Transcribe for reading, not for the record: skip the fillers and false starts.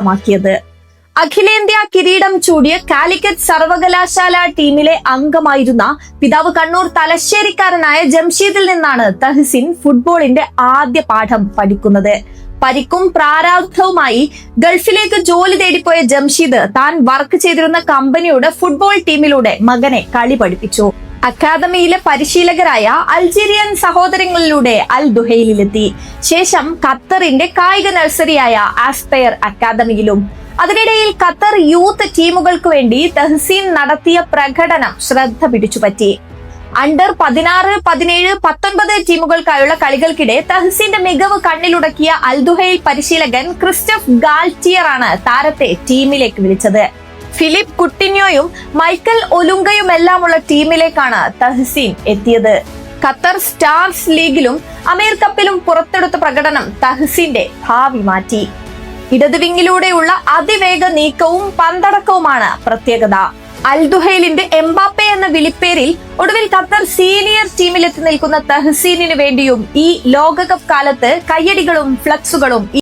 മാക്കിയത്. അഖിലേന്ത്യാ കിരീടം ചൂടിയ കാലിക്കറ്റ് സർവകലാശാല ടീമിലെ അംഗമായിരുന്ന പിതാവ് കണ്ണൂർ തലശ്ശേരിക്കാരനായ ജംഷീദിൽ നിന്നാണ് തഹസിൻ ഫുട്ബോളിന്റെ ആദ്യ പാഠം പഠിക്കുന്നത്. പരിക്കും പ്രാരാബ്ധവുമായി ഗൾഫിലേക്ക് ജോലി തേടിപ്പോയ ജംഷീദ് താൻ വർക്ക് ചെയ്തിരുന്ന കമ്പനിയുടെ ഫുട്ബോൾ ടീമിലൂടെ മകനെ കളി പഠിപ്പിച്ചു. അക്കാദമിയിലെ പരിശീലകരായ അൾജീരിയൻ സഹോദരങ്ങളിലൂടെ അൽ ദുഹൈലിലെത്തി. ശേഷം ഖത്തറിന്റെ കായിക നഴ്സറിയായ ആസ്പയർ അക്കാദമിയിലും. അതിനിടയിൽ ഖത്തർ യൂത്ത് ടീമുകൾക്ക് വേണ്ടി തഹസീൻ നടത്തിയ പ്രകടനം ശ്രദ്ധ പിടിച്ചുപറ്റി. അണ്ടർ 16, 17, 19 ടീമുകൾക്കായുള്ള കളികൾക്കിടെ തഹസീന്റെ മികവ് കണ്ണിലുടക്കിയ അൽദുഹൈൽ പരിശീലകൻ ക്രിസ്റ്റഫ് ഗാൽറ്റിയർ ആണ് താരത്തെ ടീമിലേക്ക് വിളിച്ചത്. ഫിലിപ്പ് കുട്ടിന്യോയും മൈക്കൽ ഒലുങ്കയുമെല്ലാമുള്ള ടീമിലേക്കാണ് തഹസീൻ എത്തിയത്. ഖത്തർ സ്റ്റാർസ് ലീഗിലും അമീർ കപ്പിലും പുറത്തെടുത്ത പ്രകടനം തഹസീന്റെ ഭാവി മാറ്റി. ഇടതുവിങ്ങിലൂടെയുള്ള അതിവേഗ നീക്കവും പന്തടക്കവുമാണ് പ്രത്യേകത. അൽദുഹൈലിന്റെ എംബാപ്പെ എന്ന വിളിപ്പേരിൽ ഒടുവിൽ ഖത്തർ സീനിയർ ടീമിലെത്തി നിൽക്കുന്ന തഹസീനിന് വേണ്ടിയും ഈ ലോകകപ്പ് കാലത്ത് കയ്യടികളും ഫ്ലക്സുകളും